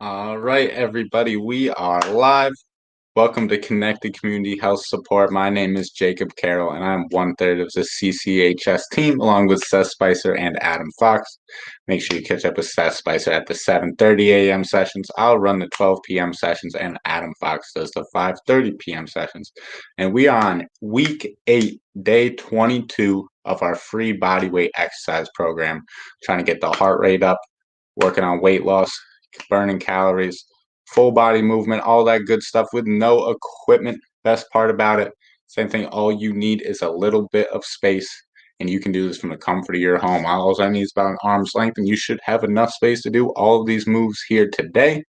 All right, everybody, we are live. Welcome to Connected Community Health Support. My name is Jacob Carroll, and I'm one-third of the CCHS team, along with Seth Spicer and Adam Fox. Make sure you catch up with Seth Spicer at the 7:30 a.m. sessions. I'll run the 12 p.m. sessions, and Adam Fox does the 5:30 p.m. sessions. And we are on week 8, day 22 of our free bodyweight exercise program, trying to get the heart rate up, working on weight loss, burning calories, full body movement, all that good stuff with no equipment. Best part about it, same thing, all you need is a little bit of space, and you can do this from the comfort of your home. All I need is about an arm's length, and you should have enough space to do all of these moves here today.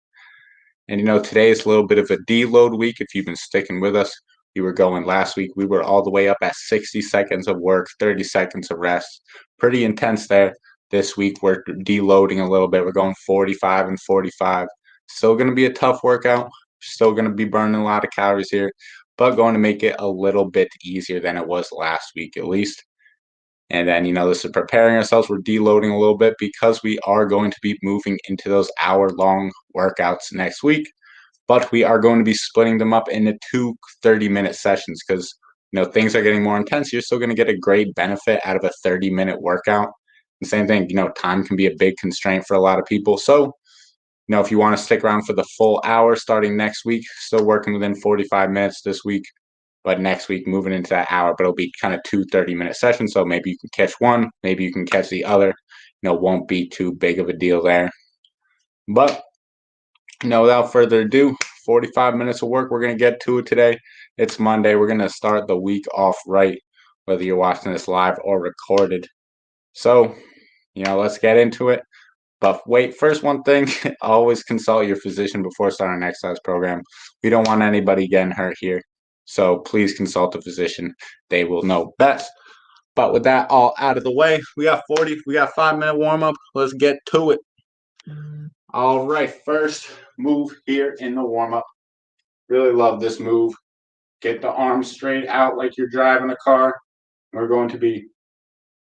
And today is a little bit of a deload week. If you've been sticking with us, we were going last week. We were all the way up at 60 seconds of work, 30 seconds of rest. Pretty intense there. This week, we're deloading a little bit. We're going 45 and 45. Still going to be a tough workout. Still going to be burning a lot of calories here, but going to make it a little bit easier than it was last week, at least. And then, this is preparing ourselves. We're deloading a little bit because we are going to be moving into those hour-long workouts next week. But we are going to be splitting them up into two 30-minute sessions because, things are getting more intense. You're still going to get a great benefit out of a 30-minute workout. The same thing, time can be a big constraint for a lot of people. So, if you want to stick around for the full hour starting next week, still working within 45 minutes this week, but next week moving into that hour, but it'll be kind of two 30-minute sessions. So maybe you can catch one, maybe you can catch the other. Won't be too big of a deal there. But, without further ado, 45 minutes of work. We're going to get to it today. It's Monday. We're going to start the week off right, whether you're watching this live or recorded. So, let's get into it. But wait, first one thing, always consult your physician before starting an exercise program. We don't want anybody getting hurt here. So please consult a physician. They will know best. But with that all out of the way, we got 5-minute warm up. Let's get to it. All right, first move here in the warm up. Really love this move. Get the arms straight out like you're driving a car. We're going to be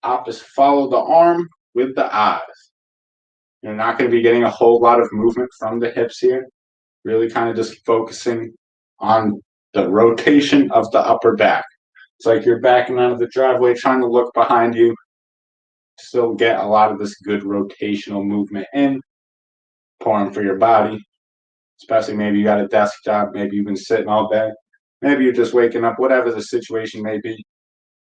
opposite, follow the arm with the eyes. You're not going to be getting a whole lot of movement from the hips here. Really kind of just focusing on the rotation of the upper back. It's like you're backing out of the driveway, trying to look behind you, still get a lot of this good rotational movement in, pouring for your body, especially maybe you got a desk job, maybe you've been sitting all day, maybe you're just waking up, whatever the situation may be.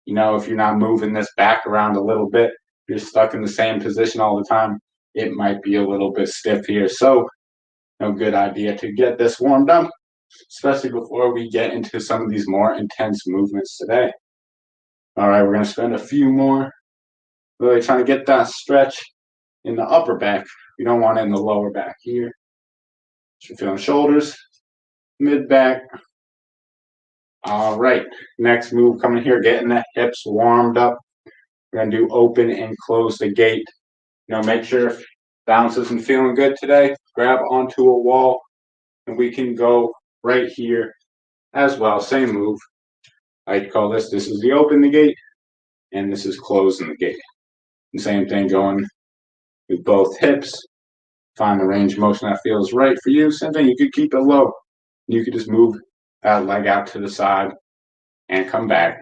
If you're not moving this back around a little bit, you're stuck in the same position all the time, it might be a little bit stiff here. So, good idea to get this warmed up, especially before we get into some of these more intense movements today. All right, we're going to spend a few more really trying to get that stretch in the upper back. We don't want it in the lower back here. So you're feeling shoulders, mid back. All right, next move coming here, getting the hips warmed up. We're going to do open and close the gate. Make sure if balance isn't feeling good today, grab onto a wall, and we can go right here as well. Same move. I call this is the open the gate, and this is closing the gate. And same thing going with both hips. Find the range of motion that feels right for you. Same thing, you could keep it low. You could just move that leg out to the side and come back.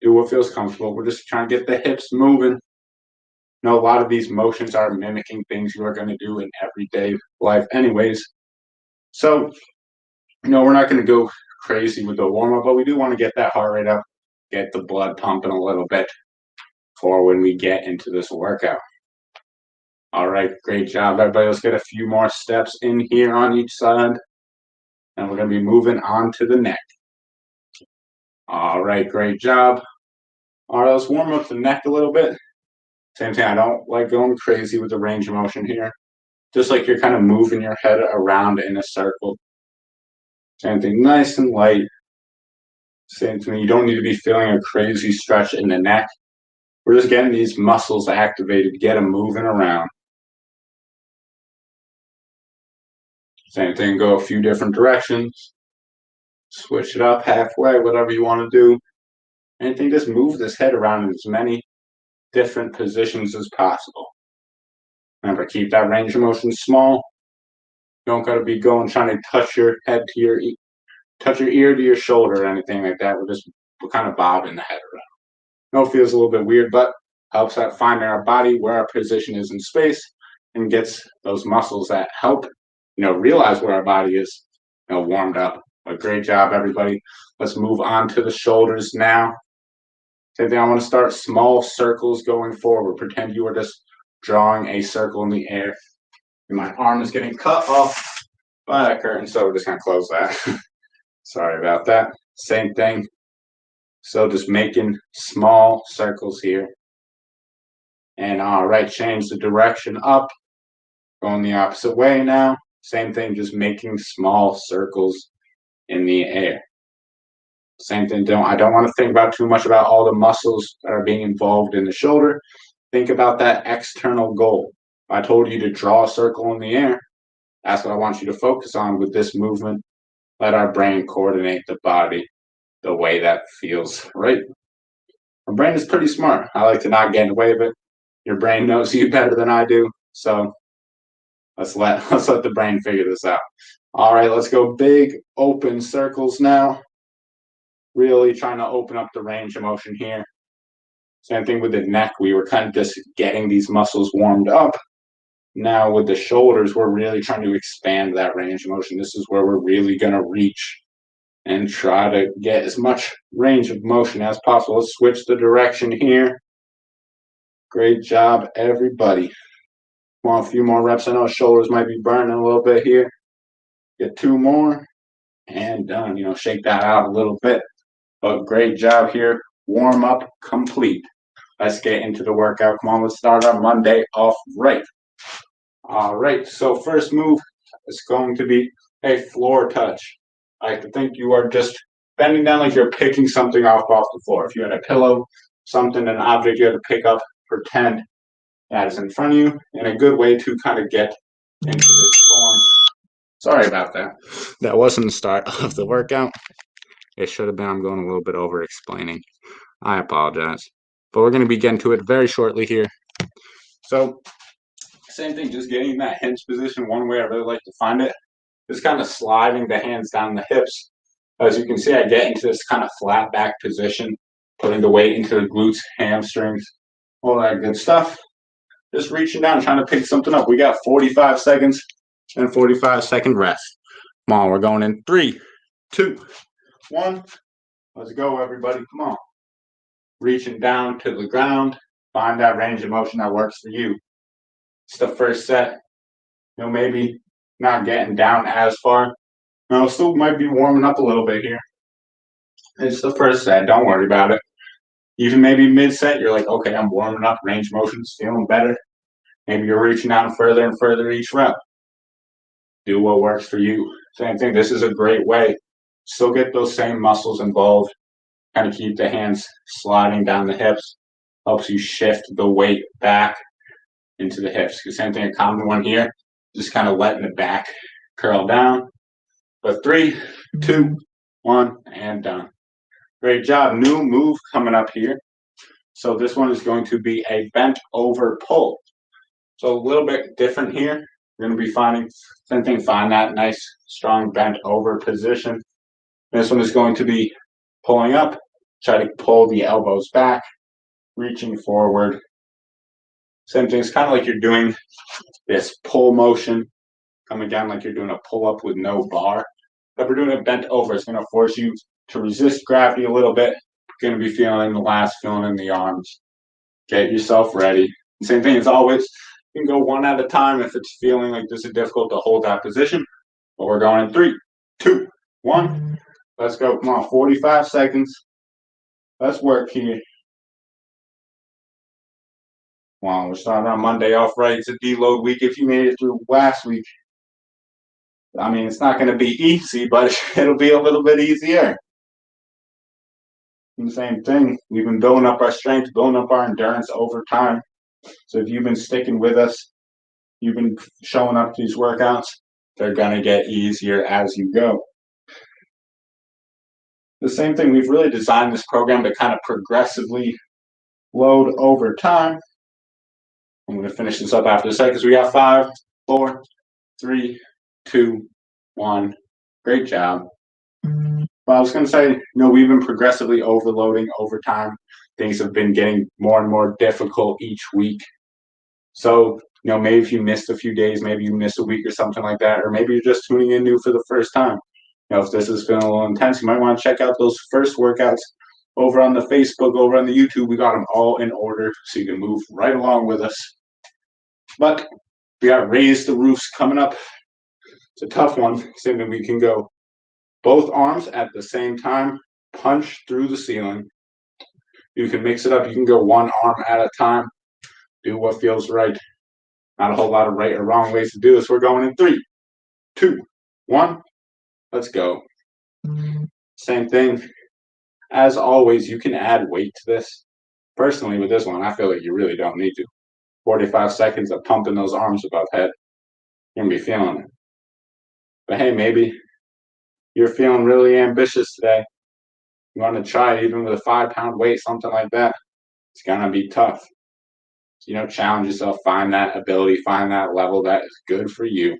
Do what feels comfortable. We're just trying to get the hips moving. A lot of these motions are mimicking things you are going to do in everyday life anyways. So, we're not going to go crazy with the warm-up, but we do want to get that heart rate up, get the blood pumping a little bit for when we get into this workout. All right, great job, everybody. Let's get a few more steps in here on each side, and we're going to be moving on to the neck. All right, great job. All right, let's warm up the neck a little bit. Same thing, I don't like going crazy with the range of motion here. Just like you're kind of moving your head around in a circle. Same thing, nice and light. Same thing, you don't need to be feeling a crazy stretch in the neck. We're just getting these muscles activated, get them moving around. Same thing, go a few different directions. Switch it up halfway, whatever you want to do. Anything, just move this head around in as many different positions as possible. Remember, keep that range of motion small. You don't got to be going trying to touch your head to your touch your ear to your shoulder or anything like that. We're kind of bobbing the head around. I know it feels a little bit weird, but helps at finding our body where our position is in space and gets those muscles that help, realize where our body is, warmed up. But great job, everybody. Let's move on to the shoulders now. Same thing, I want to start small circles going forward. Pretend you are just drawing a circle in the air. And my arm is getting cut off by that curtain, so we're just going to close that. Sorry about that. Same thing. So just making small circles here. And all right, change the direction up. Going the opposite way now. Same thing, just making small circles in the air. Same thing, I don't want to think about too much about all the muscles that are being involved in the shoulder. Think about that external goal. If I told you to draw a circle in the air, that's what I want you to focus on with this movement. Let our brain coordinate the body the way that feels right. Our brain is pretty smart. I like to not get in the way of it. Your brain knows you better than I do, so let's let the brain figure this out. All right, let's go big open circles now. Really trying to open up the range of motion here. Same thing with the neck. We were kind of just getting these muscles warmed up. Now with the shoulders, we're really trying to expand that range of motion. This is where we're really going to reach and try to get as much range of motion as possible. Let's switch the direction here. Great job, everybody. Want a few more reps. I know shoulders might be burning a little bit here. Get 2 more and done. Shake that out a little bit. But great job here. Warm up complete. Let's get into the workout. Come on, let's start our Monday off right. All right, so first move is going to be a floor touch. I like to think you are just bending down like you're picking something off the floor. If you had a pillow, something, an object you had to pick up, pretend that is in front of you, and a good way to kind of get into this form. Sorry about that. That wasn't the start of the workout. It should have been. I'm going a little bit over explaining. I apologize. But we're going to be getting to it very shortly here. So, same thing, just getting in that hinge position. One way I really like to find it is kind of sliding the hands down the hips. As you can see, I get into this kind of flat back position, putting the weight into the glutes, hamstrings, all that good stuff. Just reaching down, trying to pick something up. We got 45 seconds and 45-second rest. Come on, we're going in 3, 2, 1. Let's go, everybody. Come on. Reaching down to the ground. Find that range of motion that works for you. It's the first set. Maybe not getting down as far. Still might be warming up a little bit here. It's the first set. Don't worry about it. Even maybe mid-set, you're like, okay, I'm warming up. Range of motion's feeling better. Maybe you're reaching out further and further each rep. Do what works for you. Same thing. This is a great way. Still get those same muscles involved. Kind of keep the hands sliding down the hips. Helps you shift the weight back into the hips. Same thing, a common one here. Just kind of letting the back curl down. But 3, 2, 1, and done. Great job. New move coming up here. So this one is going to be a bent over pull. So a little bit different here. You're going to be finding, same thing, find that nice, strong bent over position. This one is going to be pulling up. Try to pull the elbows back, reaching forward. Same thing, it's kind of like you're doing this pull motion, coming down like you're doing a pull-up with no bar. But we're doing it bent over. It's going to force you to resist gravity a little bit. You're going to be feeling the lats, feeling in the arms. Get yourself ready. Same thing as always. You can go one at a time if it's feeling like this is difficult to hold that position. But we're going in 3, 2, 1. Let's go. Come on, 45 seconds. Let's work here. Well, we're starting on Monday off right. It's a deload week. If you made it through last week, I mean, it's not going to be easy, but it'll be a little bit easier. And the same thing. We've been building up our strength, building up our endurance over time. So if you've been sticking with us, you've been showing up to these workouts, they're going to get easier as you go. The same thing, we've really designed this program to kind of progressively load over time. I'm going to finish this up after a second because we got 5, 4, 3, 2, 1. Great job. Well, I was going to say, we've been progressively overloading over time. Things have been getting more and more difficult each week. So, maybe if you missed a few days, maybe you missed a week or something like that, or maybe you're just tuning in new for the first time. If this is feeling a little intense, you might want to check out those first workouts over on the Facebook, over on the YouTube. We got them all in order so you can move right along with us. But we got Raise the Roofs coming up. It's a tough one. Simply we can go both arms at the same time, punch through the ceiling. You can mix it up. You can go one arm at a time. Do what feels right. Not a whole lot of right or wrong ways to do this. We're going in 3, 2, 1. Let's go. Same thing. As always, you can add weight to this. Personally, with this one, I feel like you really don't need to. 45 seconds of pumping those arms above head. You're going to be feeling it. But hey, maybe you're feeling really ambitious today. You want to try it even with a 5-pound weight, something like that. It's going to be tough. Challenge yourself, find that ability, find that level that is good for you.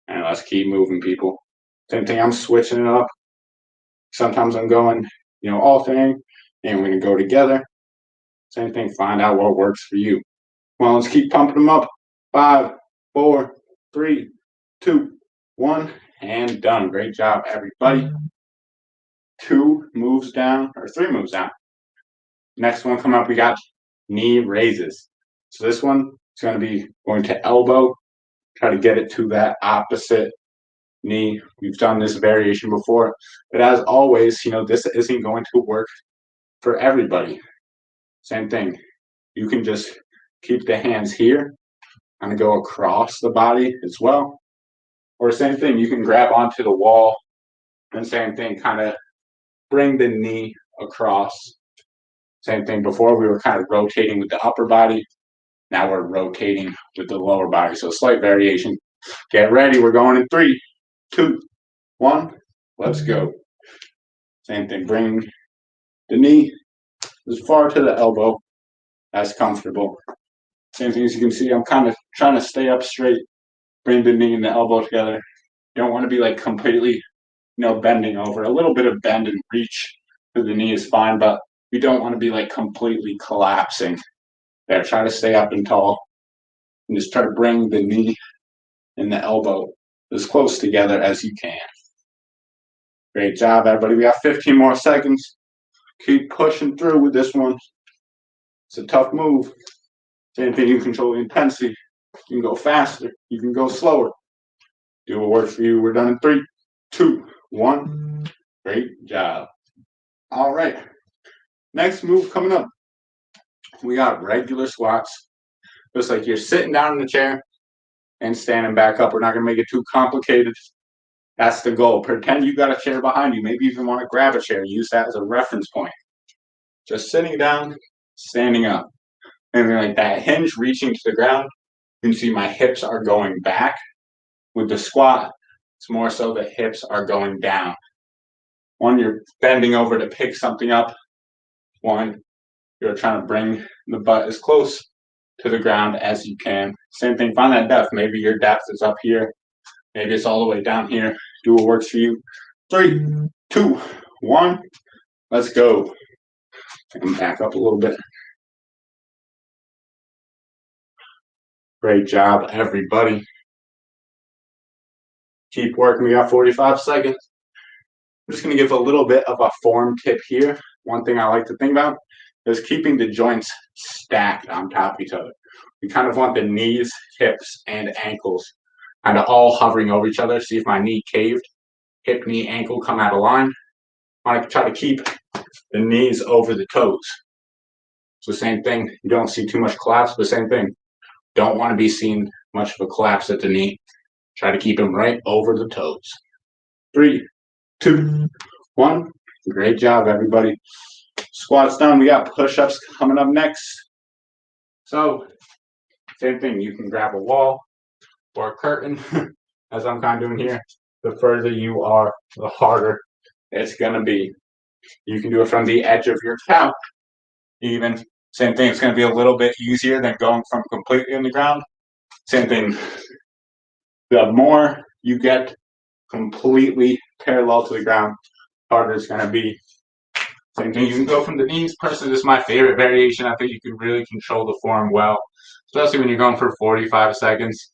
And let's keep moving, people. Same thing, I'm switching it up. Sometimes I'm going, alternating, and we're going to go together. Same thing, find out what works for you. Well, let's keep pumping them up. 5, 4, 3, 2, 1, and done. Great job, everybody. 2 moves down, or 3 moves down. Next one coming up, we got knee raises. So this one is going to be going to elbow. Try to get it to that opposite knee. We've done this variation before. But as always, this isn't going to work for everybody. Same thing. You can just keep the hands here and go across the body as well. Or same thing, you can grab onto the wall and same thing, kind of bring the knee across. Same thing, before we were kind of rotating with the upper body. Now we're rotating with the lower body. So slight variation. Get ready. We're going in 3, 2, 1. Let's go. Same thing. Bring the knee as far to the elbow as comfortable. Same thing, as you can see, I'm kind of trying to stay up straight. Bring the knee and the elbow together. You don't want to be like completely, bending over. A little bit of bend and reach to the knee is fine, but you don't want to be like completely collapsing. There, try to stay up and tall. And just try to bring the knee and the elbow as close together as you can. Great job, everybody. We got 15 more seconds. Keep pushing through with this one. It's a tough move. Same thing, you control the intensity. You can go faster. You can go slower. Do what works for you. We're done in 3, 2, 1. Great job. All right. Next move coming up. We got regular squats. Just like you're sitting down in the chair and standing back up. We're not going to make it too complicated. That's the goal. Pretend you got a chair behind you. Maybe even want to grab a chair. Use that as a reference point. Just sitting down, standing up. Anything like that. Hinge reaching to the ground. You can see my hips are going back. With the squat, it's more so the hips are going down. One, you're bending over to pick something up. One, you're trying to bring the butt as close to the ground as you can. Same thing, find that depth. Maybe your depth is up here. Maybe it's all the way down here. Do what works for you. 3, 2, 1. Let's go. And back up a little bit. Great job, everybody. Keep working. We got 45 seconds. I'm just going to give a little bit of a form tip here. One thing I like to think about is keeping the joints stacked on top of each other. We kind of want the knees, hips, and ankles kind of all hovering over each other. See if my knee caved. Hip, knee, ankle come out of line. I want to try to keep the knees over the toes. So same thing. You don't see too much collapse, but same thing. Don't want to be seeing much of a collapse at the knee. Try to keep them right over the toes. 3, 2, 1. Great job, everybody. Squats done. We got push-ups coming up next. So, same thing. You can grab a wall or a curtain, as I'm kind of doing here. The further you are, the harder it's going to be. You can do it from the edge of your couch. Even, same thing. It's going to be a little bit easier than going from completely on the ground. Same thing. The more you get completely parallel to the ground, harder it's going to be. Same thing, you can go from the knees. Personally, this is my favorite variation. I think you can really control the form well, especially when you're going for 45 seconds.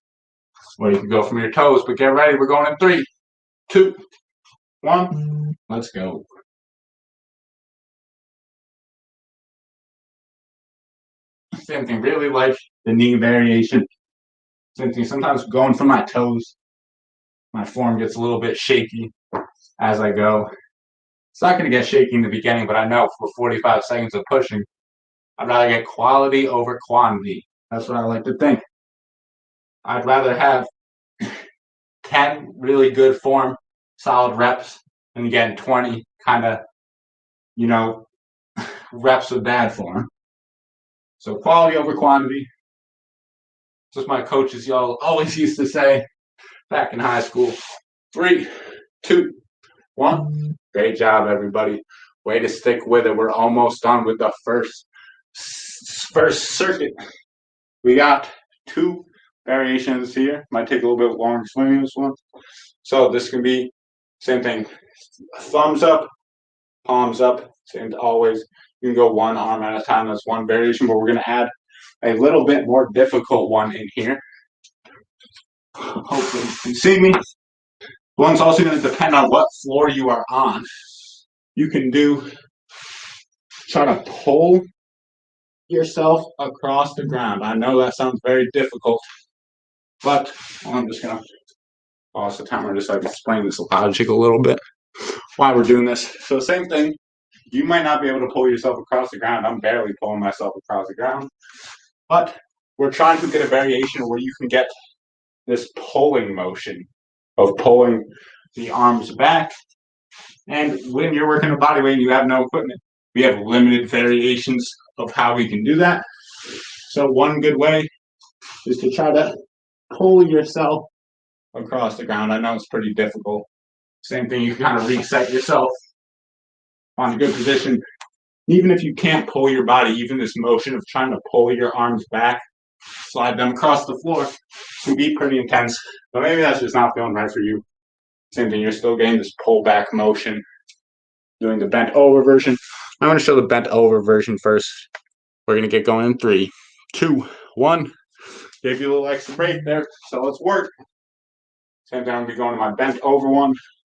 Or you can go from your toes, but get ready. We're going in 3, 2, 1. Let's go. Same thing, really like the knee variation. Same thing, sometimes going from my toes, my form gets a little bit shaky as I go. It's not going to get shaky in the beginning, but I know for 45 seconds of pushing, I'd rather get quality over quantity. That's what I like to think. I'd rather have 10 really good form, solid reps, and again, 20 kind of, reps of bad form. So quality over quantity. Just my coaches, y'all always used to say back in high school. 3, 2, 1. Great job, everybody. Way to stick with it. We're almost done with the first circuit. We got 2 variations here. Might take a little bit longer swimming this one. So this can be same thing. Thumbs up, palms up. Same always. You can go one arm at a time. That's one variation, but we're going to add a little bit more difficult one in here. Hopefully you can see me. One's also going to depend on what floor you are on. You can try to pull yourself across the ground. I know that sounds very difficult, but I'm just going to pause the timer just so I can explain this logic a little bit, why we're doing this. So same thing. You might not be able to pull yourself across the ground. I'm barely pulling myself across the ground. But we're trying to get a variation where you can get this pulling motion of pulling the arms back. And when you're working a body weight and you have no equipment, we have limited variations of how we can do that. So one good way is to try to pull yourself across the ground. I know it's pretty difficult. Same thing, you kind of reset yourself on a good position. Even if you can't pull your body, even this motion of trying to pull your arms back, slide them across the floor, can be pretty intense. But maybe that's just not feeling right for you. Same thing, you're still getting this pull back motion. Doing the bent over version. I'm going to show the bent over version first. We're going to get going in 3, 2, 1. Gave you a little extra break there, so let's work. Same thing, I'm going to be going to my bent over one.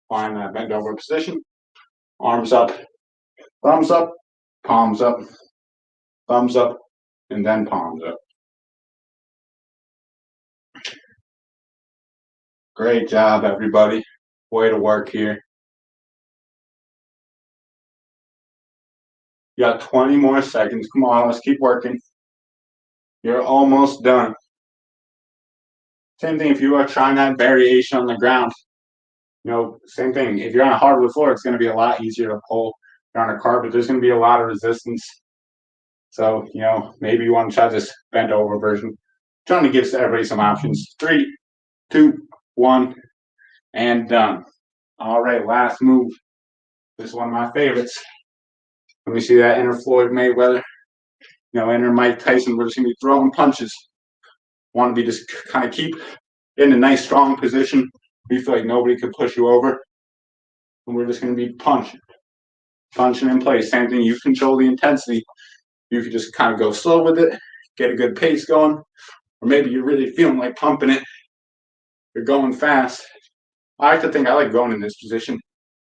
Find that bent over position. Arms up, thumbs up, palms up, thumbs up, and then palms up. Great job, everybody. Way to work here. You got 20 more seconds. Come on, let's keep working. You're almost done. Same thing if you are trying that variation on the ground. Same thing. If you're on a hardwood floor, it's going to be a lot easier to pull. If you're on a carpet, there's going to be a lot of resistance. So, maybe you want to try this bent over version. I'm trying to give everybody some options. 3, 2, 1, and done. All right, last move. This is one of my favorites. Let me see that inner Floyd Mayweather. Inner Mike Tyson. We're just going to be throwing punches. Want to be just kind of keep in a nice, strong position. You feel like nobody could push you over. And we're just going to be punching in place. Same thing, you control the intensity. You can just kind of go slow with it, get a good pace going, or maybe you're really feeling like pumping it. You're going fast. I like to think I like going in this position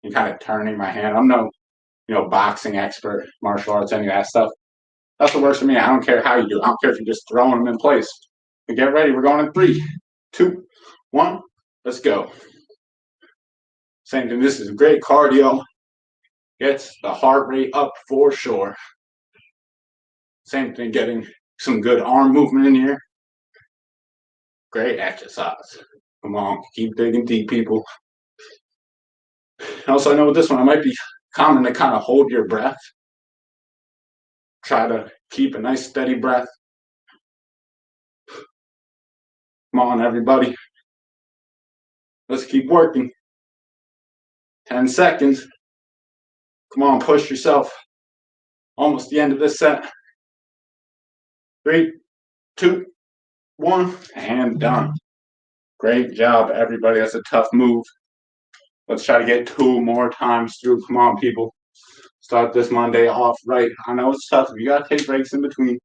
and kind of turning my hand. I'm no, boxing expert, martial arts, any of that stuff. That's what works for me. I don't care how you do it. I don't care if you're just throwing them in place. But get ready. We're going in 3, 2, 1. Let's go. Same thing. This is great cardio. Gets the heart rate up for sure. Same thing, getting some good arm movement in here. Great exercise. Come on, keep digging deep, people. Also, I know with this one, it might be common to kind of hold your breath. Try to keep a nice steady breath. Come on, everybody. Let's keep working. 10 seconds. Come on, push yourself. Almost the end of this set. 3, 2, 1, and done. Great job, everybody. That's a tough move. Let's try to get 2 more times through. Come on, people. Start this Monday off right. I know it's tough. You got to take breaks in between.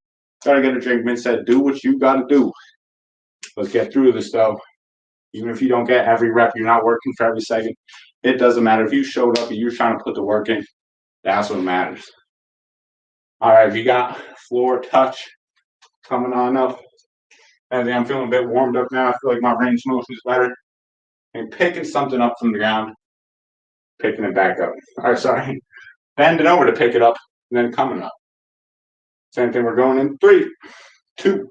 Got to get a drink. Min said, do what you got to do. Let's get through this, though. Even if you don't get every rep, you're not working for every second. It doesn't matter. If you showed up and you're trying to put the work in, that's what matters. All right, if you got floor touch coming on up. And I'm feeling a bit warmed up now. I feel like my range of motion is better. And picking something up from the ground, picking it back up. All right, sorry. Bending over to pick it up, and then coming up. Same thing. We're going in 3, 2,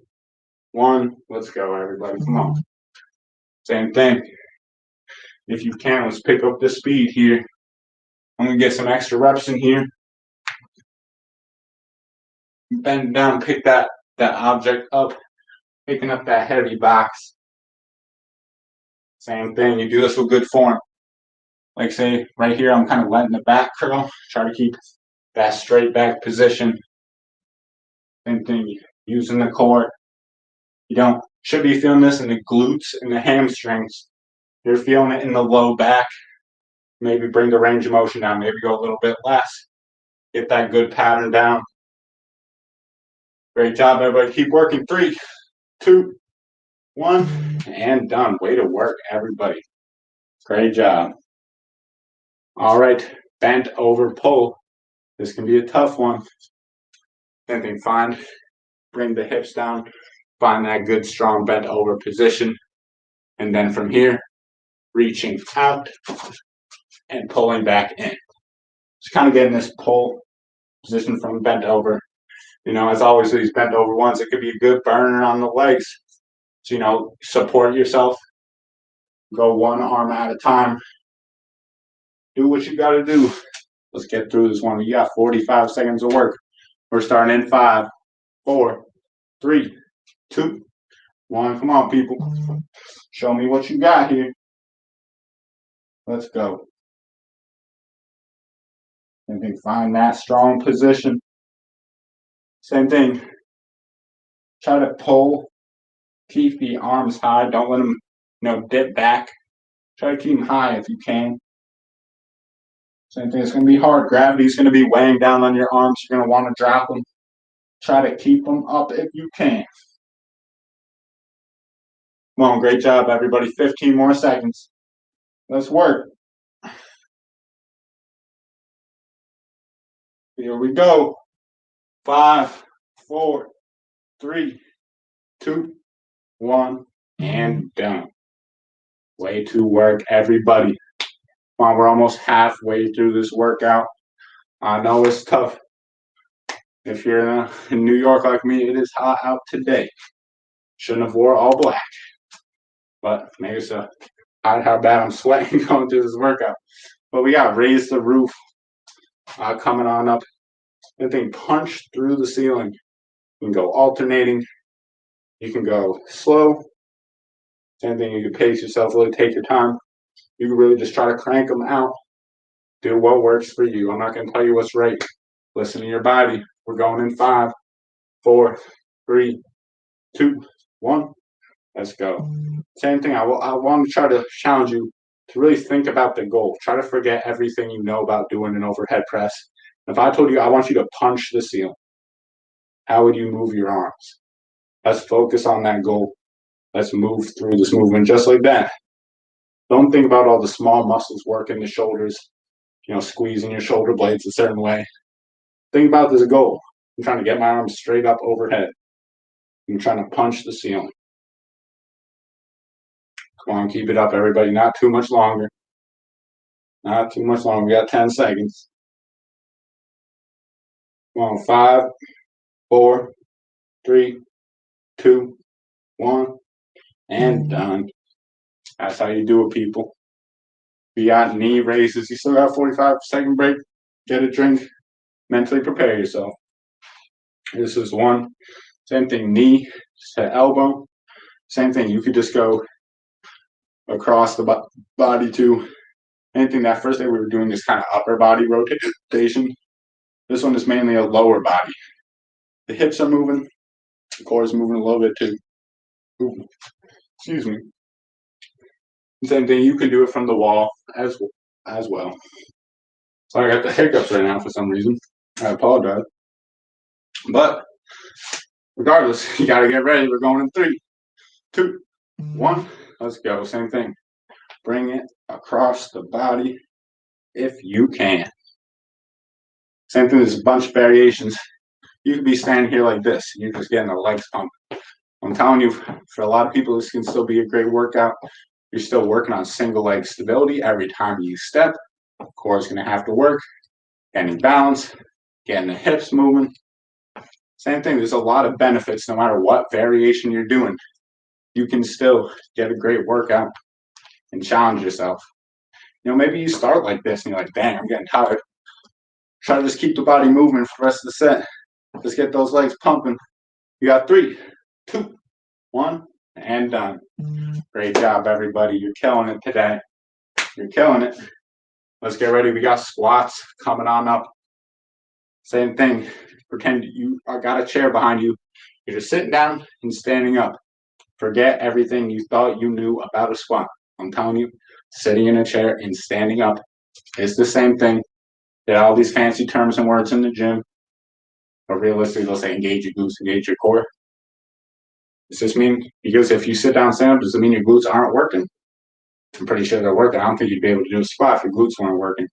1. Let's go, everybody. Come on. Same thing. If you can, let's pick up the speed here. I'm going to get some extra reps in here. Bend down, pick that object up, picking up that heavy box. Same thing. You do this with good form. Like say right here, I'm kind of letting the back curl. Try to keep that straight back position. Same thing, using the core. You should be feeling this in the glutes and the hamstrings. You're feeling it in the low back. Maybe bring the range of motion down. Maybe go a little bit less. Get that good pattern down. Great job, everybody. Keep working. 3, 2, 1, and done. Way to work, everybody. Great job. All right, bent over pull. This can be a tough one. Same thing, bring the hips down, find that good, strong bent over position. And then from here, reaching out and pulling back in. Just kind of getting this pull position from bent over. As always, these bent over ones, it could be a good burner on the legs. So, support yourself. Go one arm at a time. Do what you got to do. Let's get through this one. You got 45 seconds of work. We're starting in 5, 4, 3, 2, 1. Come on, people. Show me what you got here. Let's go. Same thing. Find that strong position. Same thing. Try to pull. Keep the arms high. Don't let them, dip back. Try to keep them high if you can. Same thing. It's going to be hard. Gravity's going to be weighing down on your arms. You're going to want to drop them. Try to keep them up if you can. Come on. Great job, everybody. 15 more seconds. Let's work. Here we go. 5, 4, 3, 2, 1, and done. Way to work, everybody. Come on, we're almost halfway through this workout. I know it's tough. If you're in New York like me, it is hot out today. Shouldn't have wore all black. But maybe it's how bad I'm sweating going through this workout. But we got raise the roof coming on up. And then punch through the ceiling. You can go alternating. You can go slow. Same thing, you can pace yourself, really take your time. You can really just try to crank them out. Do what works for you. I'm not going to tell you what's right. Listen to your body. We're going in 5, 4, 3, 2, 1. Let's go. Same thing. I want to try to challenge you to really think about the goal. Try to forget everything you know about doing an overhead press. If I told you I want you to punch the ceiling, how would you move your arms? Let's focus on that goal. Let's move through this movement just like that. Don't think about all the small muscles working the shoulders, squeezing your shoulder blades a certain way. Think about this goal. I'm trying to get my arms straight up overhead. I'm trying to punch the ceiling. Come on, keep it up, everybody. Not too much longer. Not too much longer. We got 10 seconds. Come on, 5, 4, 3, 2, 1, and done. That's how you do it, people. We got knee raises. You still got a 45-second break. Get a drink. Mentally prepare yourself. This is 1. Same thing, knee to elbow. Same thing. You could just go across the body too. Anything that first day we were doing this kind of upper body rotation. This one is mainly a lower body. The hips are moving. The core is moving a little bit too. Ooh. Excuse me. Same thing, you can do it from the wall as well. So I got the hiccups right now for some reason. I apologize. But regardless, you gotta get ready. We're going in 3, 2, 1. Let's go. Same thing. Bring it across the body if you can. Same thing, there's a bunch of variations. You could be standing here like this. You're just getting the legs pumped. I'm telling you, for a lot of people, this can still be a great workout. You're still working on single leg stability every time you step. Core is going to have to work. Getting balance, getting the hips moving. Same thing, there's a lot of benefits no matter what variation you're doing. You can still get a great workout and challenge yourself. Maybe you start like this and you're like, dang, I'm getting tired. Try to just keep the body moving for the rest of the set. Just get those legs pumping. You got 3, 2, 1, and done. Great job, everybody. You're killing it today. You're killing it. Let's get ready. We got squats coming on up. Same thing. Pretend you got a chair behind you. You're just sitting down and standing up. Forget everything you thought you knew about a squat. I'm telling you, sitting in a chair and standing up is the same thing. There are all these fancy terms and words in the gym, but realistically, they'll say engage your glutes, engage your core. Does this mean, because if you sit down and stand up, does it mean your glutes aren't working? I'm pretty sure they're working. I don't think you'd be able to do a squat if your glutes weren't working.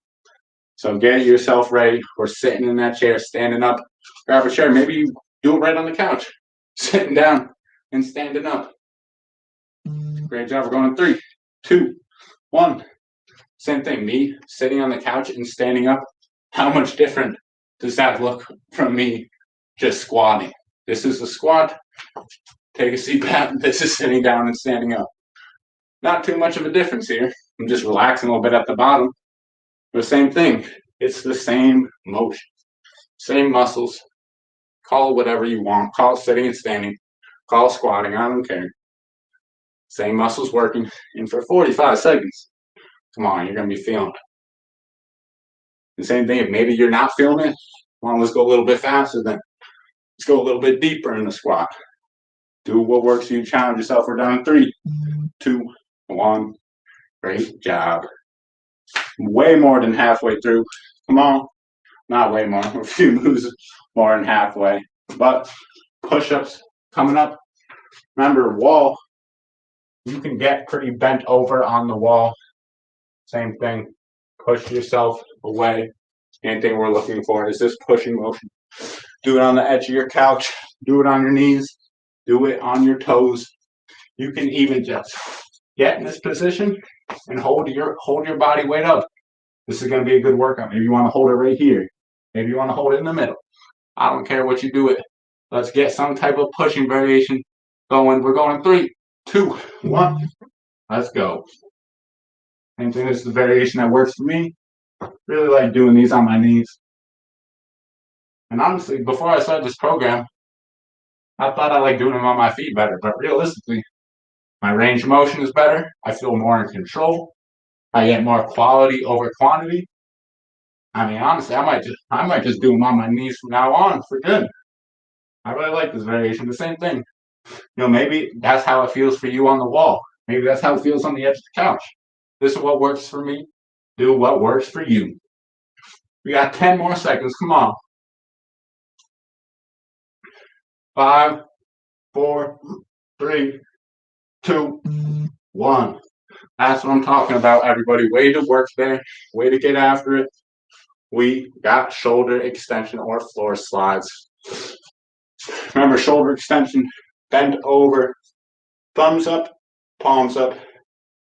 So get yourself ready. We're sitting in that chair, standing up. Grab a chair. Maybe you do it right on the couch, sitting down and standing up. Great job. We're going in 3, 2, 1. Same thing. Me sitting on the couch and standing up. How much different does that look from me just squatting? This is a squat. Take a seat back. This is sitting down and standing up. Not too much of a difference here. I'm just relaxing a little bit at the bottom. The same thing. It's the same motion. Same muscles. Call it whatever you want. Call it sitting and standing. Call it squatting. I don't care. Same muscles working. And for 45 seconds, come on, you're going to be feeling it. The same thing, if maybe you're not feeling it, come on, let's go a little bit faster then. Let's go a little bit deeper in the squat. Do what works for you. Challenge yourself. We're down in 3, 2, 1. Great job. Way more than halfway through. Come on. Not way more. A few moves more than halfway. But push-ups coming up. Remember, wall. You can get pretty bent over on the wall. Same thing. Push yourself away. Anything we're looking for is this pushing motion. Do it on the edge of your couch. Do it on your knees. Do it on your toes. You can even just get in this position and hold your body weight up. This is going to be a good workout. Maybe you want to hold it right here. Maybe you want to hold it in the middle. I don't care what you do with it. Let's get some type of pushing variation going. We're going 3, 2, 1. Let's go. Same thing. This is the variation that works for me. Really like doing these on my knees. And honestly, before I started this program, I thought I liked doing them on my feet better. But realistically, my range of motion is better. I feel more in control. I get more quality over quantity. I mean, honestly, I might just do them on my knees from now on for good. I really like this variation. The same thing. Maybe that's how it feels for you on the wall. Maybe that's how it feels on the edge of the couch. This is what works for me. Do what works for you. We got 10 more seconds. Come on. 5, 4, 3, 2, 1. That's what I'm talking about, everybody. Way to work there. Way to get after it. We got shoulder extension or floor slides. Remember, shoulder extension, bend over, thumbs up, palms up,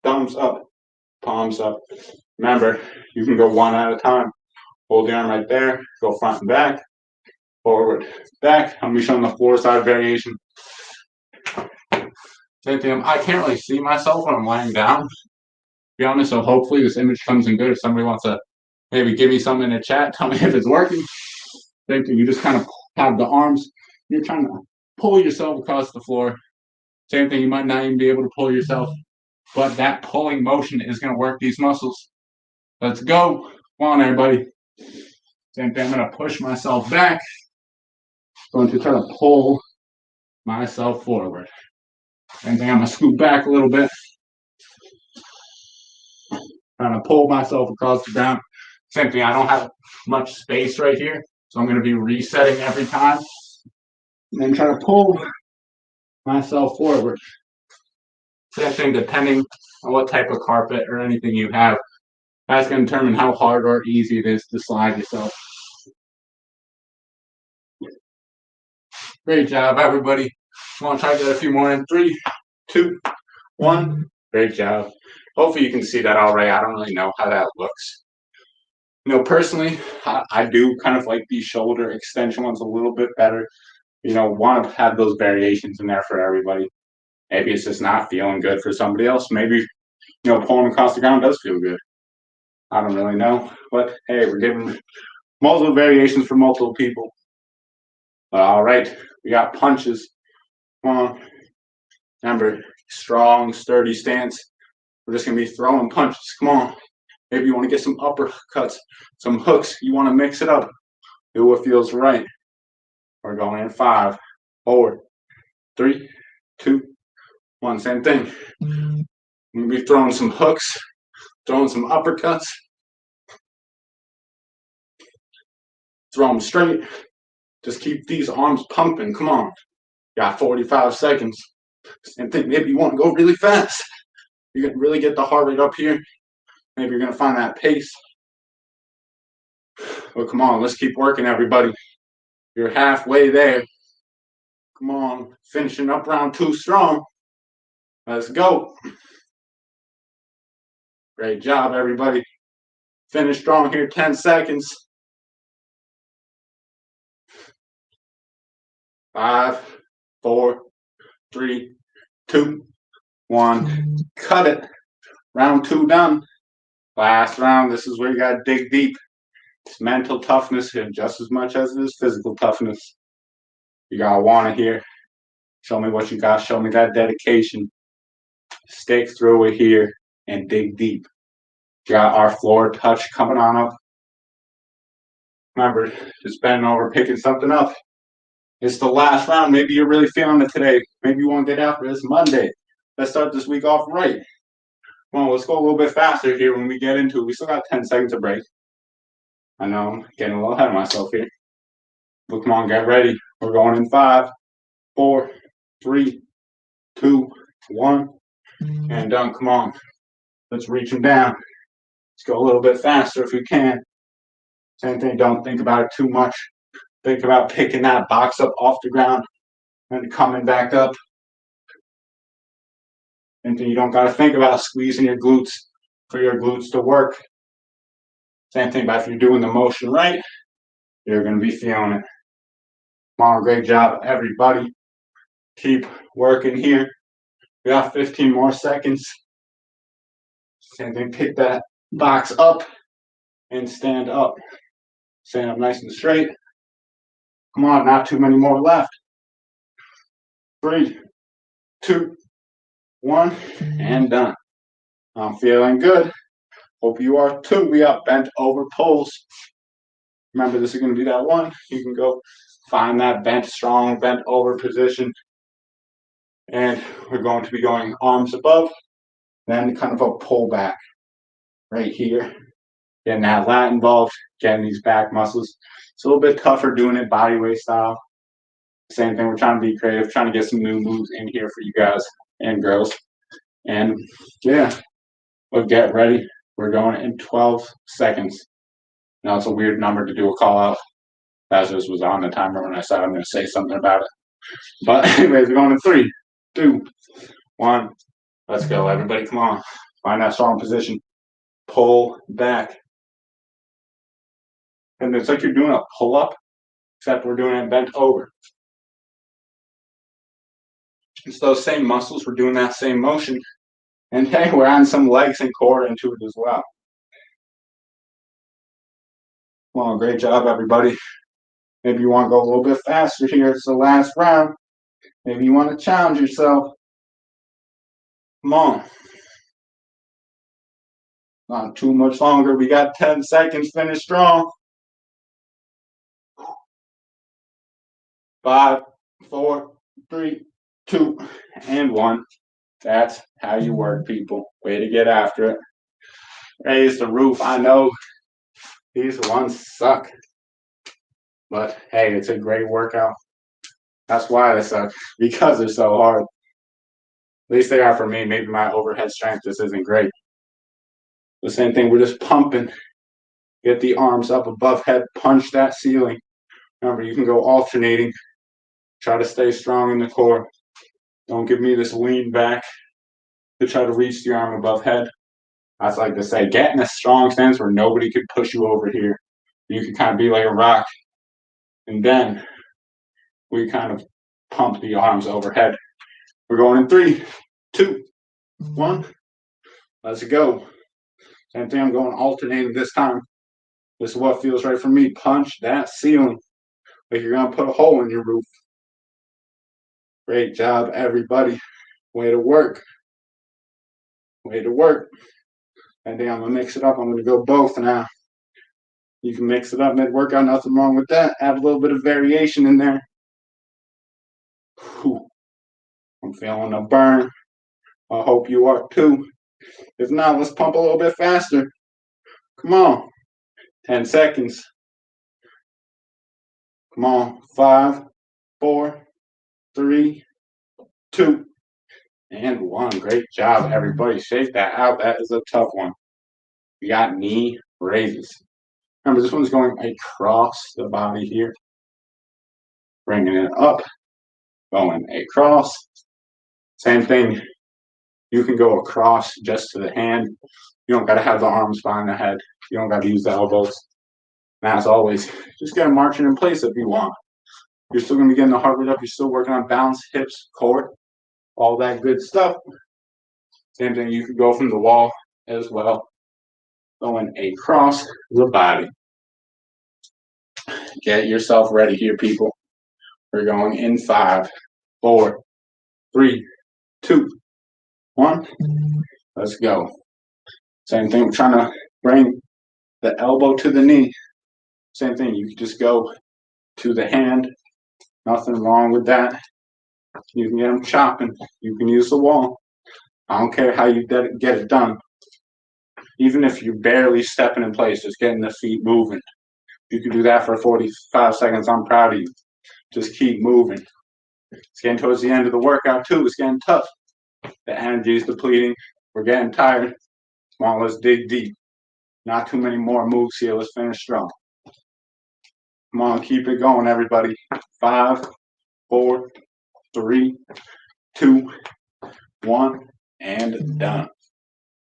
thumbs up, palms up. Remember, you can go one at a time. Hold the arm right there, go front and back, forward, back. I'm going to be showing the floor side variation. Same thing, I can't really see myself when I'm lying down, to be honest, so hopefully this image comes in good. If somebody wants to maybe give me something in the chat, tell me if it's working. Same thing, you just kind of have the arms, you're trying to pull yourself across the floor. Same thing, you might not even be able to pull yourself, but that pulling motion is going to work these muscles. Let's go. Come on, everybody. Same thing, I'm going to push myself back. Going to try to pull myself forward. Same thing, I'm going to scoot back a little bit. Trying to pull myself across the ground. Same thing, I don't have much space right here, so I'm going to be resetting every time. And then try to pull myself forward. Same thing, depending on what type of carpet or anything you have, that's going to determine how hard or easy it is to slide yourself. Great job, everybody. I want to try to get a few more in. 3, 2, 1. Great job. Hopefully you can see that all right. I don't really know how that looks. Personally, I do kind of like these shoulder extension ones a little bit better. Want to have those variations in there for everybody. Maybe it's just not feeling good for somebody else. Maybe, pulling across the ground does feel good. I don't really know. But hey, we're giving multiple variations for multiple people. But all right, we got punches. Come on. Remember, strong, sturdy stance. We're just going to be throwing punches. Come on. Maybe you want to get some uppercuts, some hooks. You want to mix it up. Do what feels right. We're going in 5, 4, 3, 2, 1. Same thing. I'm going to be throwing some hooks, throwing some uppercuts. Throw them straight. Just keep these arms pumping. Come on. Got 45 seconds. Same thing. Maybe you want to go really fast. You can really get the heart rate up here. Maybe you're going to find that pace. But come on, let's keep working, everybody. You're halfway there. Come on, finishing up round 2 strong. Let's go. Great job, everybody. Finish strong here, 10 seconds. 5, 4, 3, 2, 1. Cut it. Round 2 done. Last round, this is where you got to dig deep. It's mental toughness here just as much as it is physical toughness. You got to want it here. Show me what you got. Show me that dedication. Stick through it here and dig deep. You got our floor touch coming on up. Remember, just bending over, picking something up. It's the last round. Maybe you're really feeling it today. Maybe you want to get after this Monday. Let's start this week off right. Well, let's go a little bit faster here when we get into it. We still got 10 seconds of break. I know I'm getting a little ahead of myself here. But come on, get ready. We're going in 5, 4, 3, 2, 1. And done. Come on. Let's reach them down. Let's go a little bit faster if we can. Same thing. Don't think about it too much. Think about picking that box up off the ground and coming back up. And you don't got to think about squeezing your glutes for your glutes to work. Same thing, but if you're doing the motion right, you're going to be feeling it. Come on, great job, everybody. Keep working here. We got 15 more seconds. Same thing, pick that box up and stand up. Stand up nice and straight. Come on, not too many more left. 3, 2, 1, and done. I'm feeling good. Hope you are too. We got bent over pulls. Remember, this is going to be that one. You can go find that bent, strong, bent over position. And we're going to be going arms above, then kind of a pull back right here. Getting that lat involved, getting these back muscles. It's a little bit tougher doing it body weight style. Same thing, we're trying to be creative, trying to get some new moves in here for you guys and girls. And yeah, but get ready. We're going in 12 seconds. Now it's a weird number to do a call out. That just was on the timer when I said I'm going to say something about it. But anyways, we're going in 3, 2, 1. Let's go, everybody. Come on. Find that strong position. Pull back. And it's like you're doing a pull-up, except we're doing it bent over. It's those same muscles. We're doing that same motion. And hey, we're adding some legs and core into it as well. Well, great job, everybody. Maybe you want to go a little bit faster here. It's the last round. Maybe you want to challenge yourself. Come on. Not too much longer. We got 10 seconds. Finish strong. 5, 4, 3, 2, and 1. That's how you work, people. Way to get after it. Raise the roof. I know these ones suck, but hey, it's a great workout. That's why they suck, because they're so hard. At least they are for me. Maybe my overhead strength just isn't great. The same thing, we're just pumping. Get the arms up above head, punch that ceiling. Remember, you can go alternating. Try to stay strong in the core. Don't give me this lean back to try to reach the arm above head. That's like to say, get in a strong stance where nobody could push you over here. You can kind of be like a rock. And then we kind of pump the arms overhead. We're going in 3, 2, 1. Let's go. Same thing, I'm going alternating this time. This is what feels right for me. Punch that ceiling like you're going to put a hole in your roof. Great job, everybody. Way to work. Way to work. And then I'm going to mix it up. I'm going to go both now. You can mix it up mid-workout. Nothing wrong with that. Add a little bit of variation in there. Whew. I'm feeling a burn. I hope you are too. If not, let's pump a little bit faster. Come on. 10 seconds. Come on. 5, 4, 3, 2, and 1. Great job, everybody. Shake that out. That is a tough one. We got knee raises. Remember, this one's going across the body here. Bringing it up. Going across. Same thing. You can go across just to the hand. You don't got to have the arms behind the head. You don't got to use the elbows. And as always, just get them marching in place if you want. You're still going to be getting the heart rate up. You're still working on balance, hips, core, all that good stuff. Same thing, you could go from the wall as well. Going across the body. Get yourself ready here, people. We're going in 5, 4, 3, 2, 1. Let's go. Same thing, we're trying to bring the elbow to the knee. Same thing, you can just go to the hand. Nothing wrong with that. You can get them chopping. You can use the wall. I don't care how you get it done. Even if you're barely stepping in place, just getting the feet moving. You can do that for 45 seconds. I'm proud of you. Just keep moving. It's getting towards the end of the workout too. It's getting tough. The energy is depleting. We're getting tired. Come on, let's dig deep. Not too many more moves here. Let's finish strong. Come on, keep it going, everybody. 5, 4, 3, 2, 1, and done.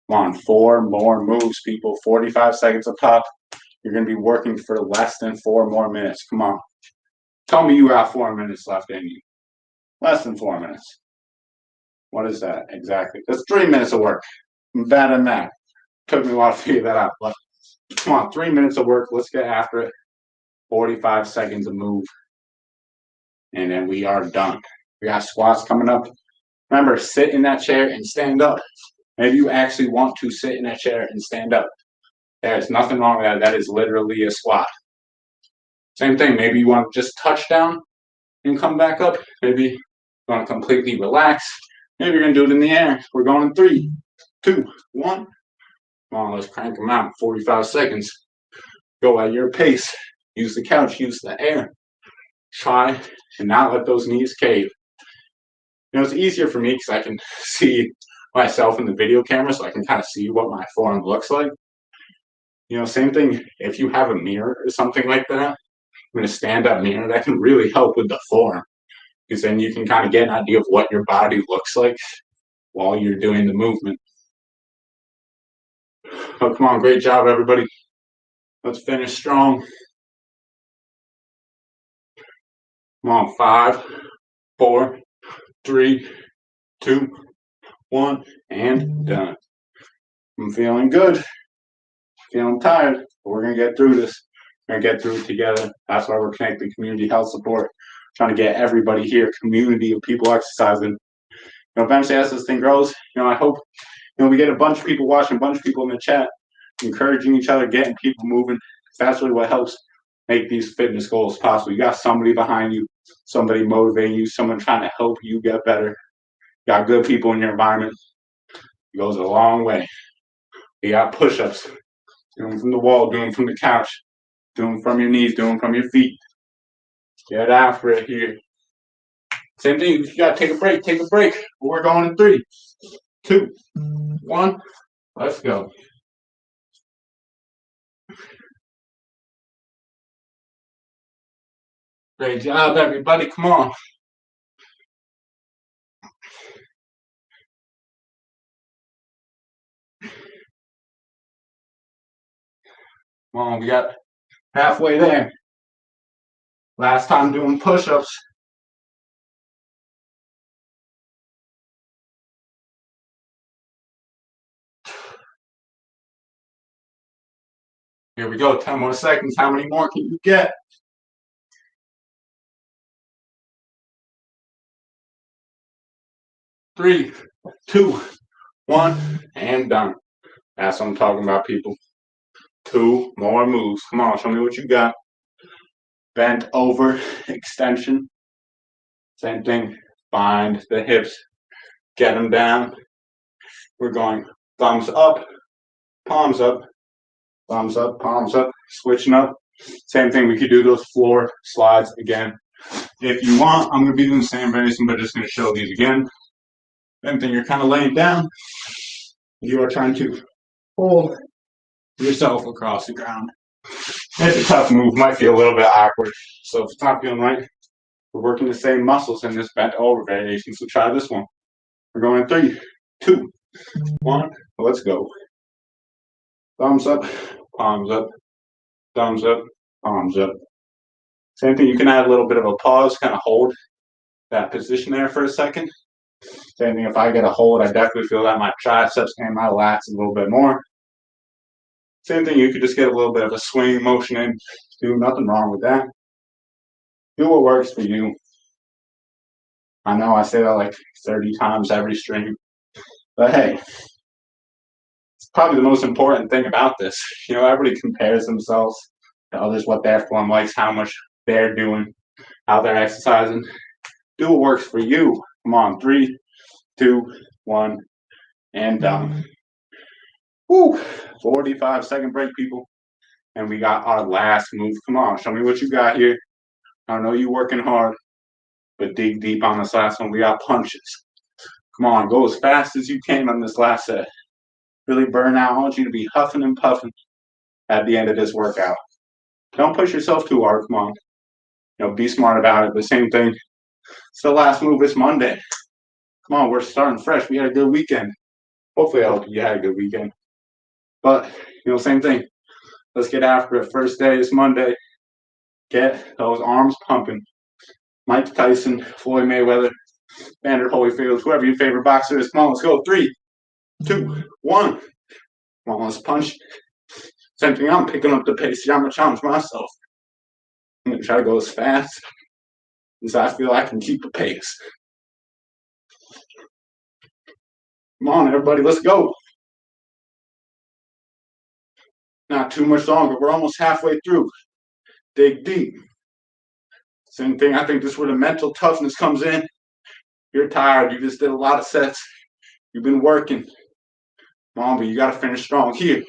Come on, 4 more moves, people. 45 seconds a pop. You're going to be working for less than 4 more minutes. Come on. Tell me you got 4 minutes left in you. Less than 4 minutes. What is that exactly? That's 3 minutes of work. I'm bad at math. Took me a while to figure that out. But come on, 3 minutes of work. Let's get after it. 45 seconds of move. And then we are done. We got squats coming up. Remember, sit in that chair and stand up. Maybe you actually want to sit in that chair and stand up. There's nothing wrong with that. That is literally a squat. Same thing. Maybe you want to just touch down and come back up. Maybe you want to completely relax. Maybe you're going to do it in the air. We're going in 3, 2, 1. Come on, let's crank them out. 45 seconds. Go at your pace. Use the couch. Use the air. Try and not let those knees cave. You know, it's easier for me because I can see myself in the video camera, so I can kind of see what my form looks like. You know, same thing if you have a mirror or something like that. In a stand-up mirror, that can really help with the form, because then you can kind of get an idea of what your body looks like while you're doing the movement. Oh, come on, great job, everybody. Let's finish strong. Come on, 5, 4, 3, 2, 1, and done. I'm feeling good. Feeling tired, but we're going to get through this. We're going to get through it together. That's why we're connecting community health support, trying to get everybody here, community of people exercising. You know, eventually as this thing grows, you know, I hope, you know, we get a bunch of people watching, a bunch of people in the chat, encouraging each other, getting people moving. That's really what helps make these fitness goals possible. You got somebody behind you, somebody motivating you, someone trying to help you get better. You got good people in your environment. It goes a long way. We got push-ups. Do them from the wall, do them from the couch, do them from your knees, do them from your feet. Get after it here. Same thing, you gotta take a break, take a break. We're going in 3, 2, 1. Let's go. Great job, everybody. Come on. Come on, we got halfway there. Last time doing push-ups. Here we go, 10 more seconds. How many more can you get? 3, 2, 1, and done. That's what I'm talking about, people. 2 more moves. Come on, show me what you got. Bent over extension. Same thing. Find the hips. Get them down. We're going thumbs up, palms up, thumbs up, palms up, switching up. Same thing, we could do those floor slides again. If you want, I'm going to be doing the same variation, but just going to show these again. Same thing, you're kind of laying down. You are trying to pull yourself across the ground. It's a tough move, might feel a little bit awkward. So if it's not feeling right, we're working the same muscles in this bent over variation. So try this one. We're going in 3, 2, 1. Let's go. Thumbs up, palms up, thumbs up, palms up. Same thing, you can add a little bit of a pause, kind of hold that position there for a second. Same thing, if I get a hold, I definitely feel that my triceps and my lats a little bit more. Same thing, you could just get a little bit of a swing motion in. Do nothing wrong with that. Do what works for you. I know I say that like 30 times every stream, but hey, it's probably the most important thing about this. You know, everybody compares themselves to others, what their form likes, how much they're doing, how they're exercising. Do what works for you. Come on, 3, 2, 1, and done. Woo! 45-second break, people. And we got our last move. Come on, show me what you got here. I know you're working hard, but dig deep on this last one. We got punches. Come on, go as fast as you can on this last set. Really burn out. I want you to be huffing and puffing at the end of this workout. Don't push yourself too hard. Come on. You know, be smart about it. The same thing. It's the last move. It's Monday. Come on, we're starting fresh. We had a good weekend. Hopefully, I hope you had a good weekend. But, you know, same thing. Let's get after it. First day is Monday. Get those arms pumping. Mike Tyson, Floyd Mayweather, Vander Holyfield, whoever your favorite boxer is. Come on, let's go. 3, 2, 1. Come on, let's punch. Same thing, I'm picking up the pace here. I'm going to challenge myself. I'm going to try to go as fast as I feel I can keep a pace. Come on, everybody, let's go. Not too much longer. We're almost halfway through. Dig deep. Same thing, I think this is where the mental toughness comes in. You're tired. You just did a lot of sets. You've been working. Come on, but you got to finish strong here.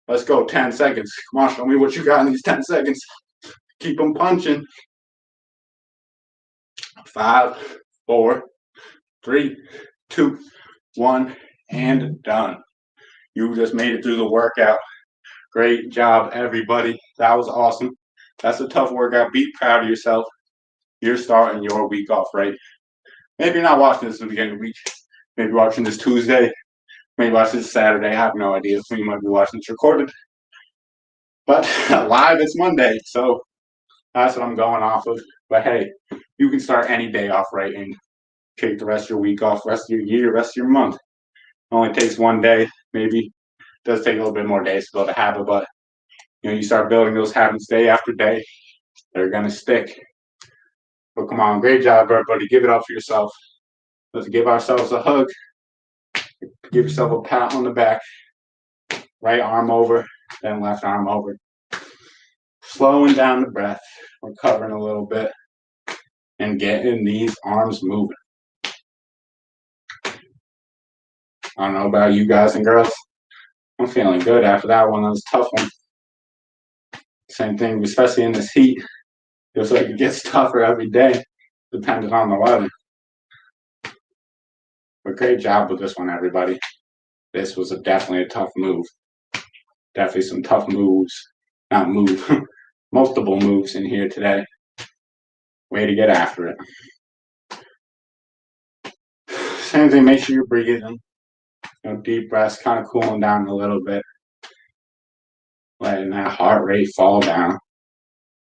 Let's go, 10 seconds. Come on, show me what you got in these 10 seconds. Keep them punching. 5, 4, 3, 2, 1, and done. You just made it through the workout. Great job, everybody. That was awesome. That's a tough workout. Be proud of yourself. You're starting your week off right. Maybe you're not watching this in the beginning of the week. Maybe you're watching this Tuesday. Maybe watching this Saturday. I have no idea. So you might be watching this recorded. But live, it's Monday. So that's what I'm going off of. But hey, you can start any day off right and take the rest of your week off, rest of your year, rest of your month. It only takes one day. Maybe it does take a little bit more days to build a habit, but you know, you start building those habits day after day, they're gonna stick. But come on, great job, everybody. Give it up for yourself. Let's give ourselves a hug. Give yourself a pat on the back. Right arm over, then left arm over. Slowing down the breath. Recovering a little bit. And getting these arms moving. I don't know about you guys and girls, I'm feeling good after that one. That was a tough one. Same thing, especially in this heat. Feels like it gets tougher every day, depending on the weather. But great job with this one, everybody. This was definitely a tough move. Definitely some tough moves. Not move. Multiple moves in here today. Way to get after it. Same thing, make sure you're breathing. Deep breaths, kind of cooling down a little bit. Letting that heart rate fall down.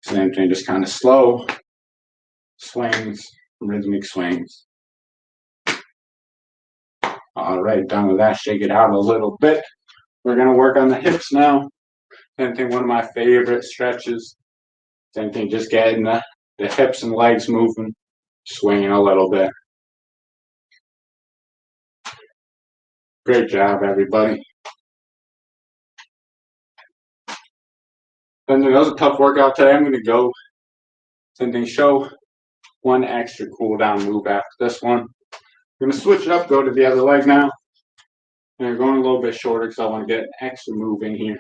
Same thing, just kind of slow swings, rhythmic swings. All right, done with that. Shake it out a little bit. We're going to work on the hips now. Same thing, one of my favorite stretches. Same thing, just getting the hips and legs moving, swinging a little bit. Great job, everybody. And that was a tough workout today. I'm going to go, same thing, show one extra cool down move after this one. I'm going to switch it up, go to the other leg now. And we're going a little bit shorter because I want to get an extra move in here.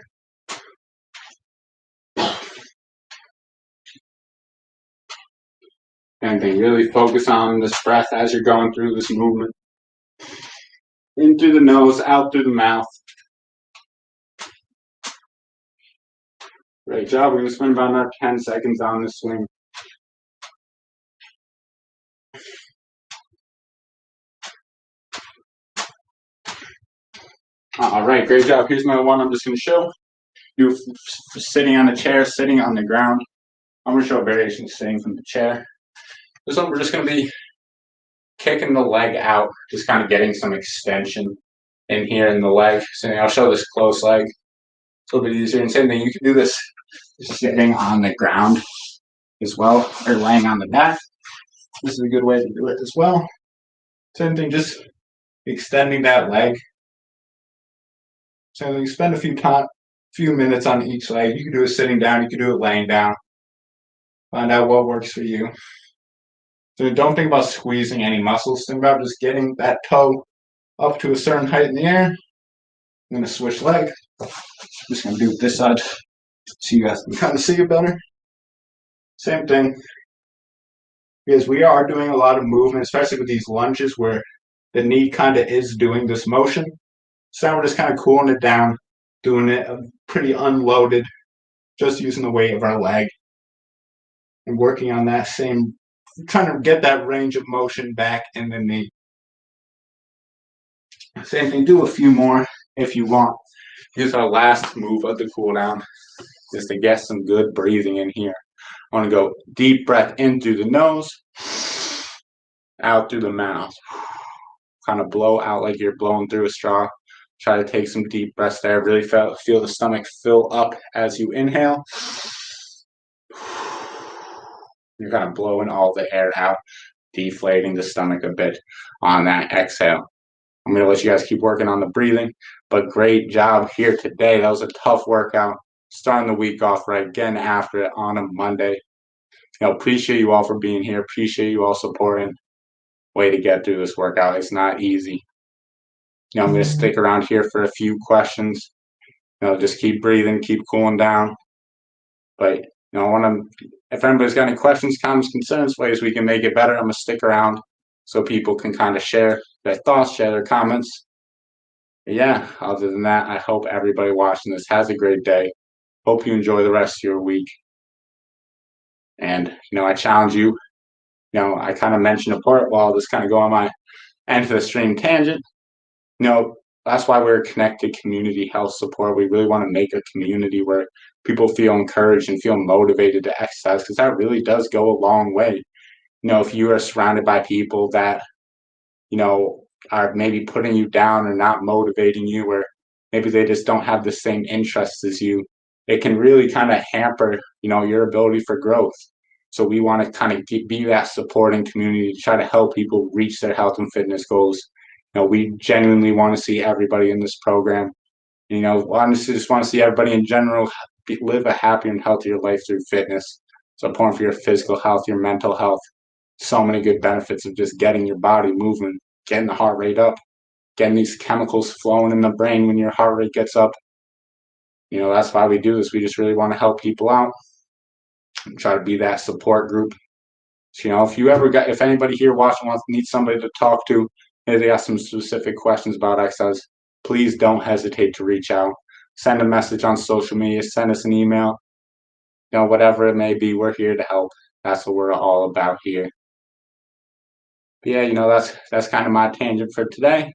Same thing, really focus on this breath as you're going through this movement. In through the nose, out through the mouth. Great job. We're going to spend about another 10 seconds on this swing. All right, great job. Here's my one I'm just going to show. You sitting on a chair, sitting on the ground. I'm going to show a variation sitting from the chair. This one we're just going to be kicking the leg out, just kind of getting some extension in here in the leg. So I'll show this close leg. It's a little bit easier. And same thing, you can do this sitting on the ground as well, or laying on the back. This is a good way to do it as well. Same thing, just extending that leg. So you spend a few minutes on each leg. You can do it sitting down, you can do it laying down. Find out what works for you. So don't think about squeezing any muscles. Think about just getting that toe up to a certain height in the air. I'm going to switch leg. I'm just going to do it this side so you guys can kind of see it better. Same thing. Because we are doing a lot of movement, especially with these lunges where the knee kind of is doing this motion. So now we're just kind of cooling it down, doing it pretty unloaded, just using the weight of our leg and working on that same, trying to get that range of motion back in the knee. Same thing, do a few more if you want. Here's our last move of the cool down, just to get some good breathing in here. I want to go deep breath in through the nose, out through the mouth. Kind of blow out like you're blowing through a straw. Try to take some deep breaths there. Really feel the stomach fill up as you inhale. You're kind of blowing all the air out, deflating the stomach a bit on that exhale. I'm going to let you guys keep working on the breathing, but great job here today. That was a tough workout. Starting the week off right, getting after it on a Monday. Appreciate you all for being here. Appreciate you all supporting. Way to get through this workout. It's not easy. I'm going to stick around here for a few questions. Just keep breathing, keep cooling down. But I want to, if anybody's got any questions, comments, concerns, ways we can make it better, I'm going to stick around so people can kind of share their thoughts, share their comments. But yeah, other than that, I hope everybody watching this has a great day. Hope you enjoy the rest of your week. And, I challenge you. I kind of mentioned a part while this kind of go on my end of the stream tangent. That's why we're connected community health support. We really want to make a community where people feel encouraged and feel motivated to exercise, because that really does go a long way. If you are surrounded by people that, are maybe putting you down or not motivating you, or maybe they just don't have the same interests as you, it can really kind of hamper, your ability for growth. So we want to kind of be that supporting community to try to help people reach their health and fitness goals. We genuinely want to see everybody in this program. Honestly, just want to see everybody in general live a happier and healthier life through fitness. It's important for your physical health, your mental health. So many good benefits of just getting your body moving, getting the heart rate up. getting these chemicals flowing in the brain when your heart rate gets up. That's why we do this. We just really want to help people out and try to be that support group. So, if anybody here watching needs somebody to talk to, maybe they ask some specific questions about exercise, please don't hesitate to reach out. Send a message on social media, send us an email, whatever it may be, we're here to help. That's what we're all about here. But yeah, that's kind of my tangent for today.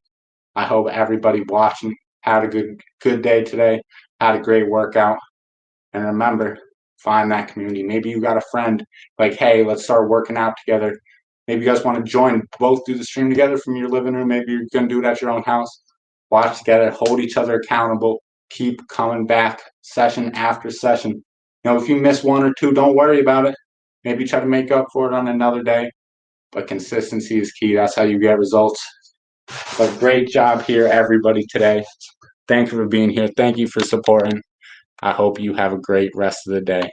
I hope everybody watching had a good day today, had a great workout. And remember, find that community. Maybe you got a friend like, hey, let's start working out together. Maybe you guys want to both do the stream together from your living room. Maybe you're going to do it at your own house. Watch together, hold each other accountable, keep coming back session after session. If you miss one or two, don't worry about it. Maybe try to make up for it on another day. But consistency is key. That's how you get results. But great job here, everybody, today. Thank you for being here. Thank you for supporting. I hope you have a great rest of the day.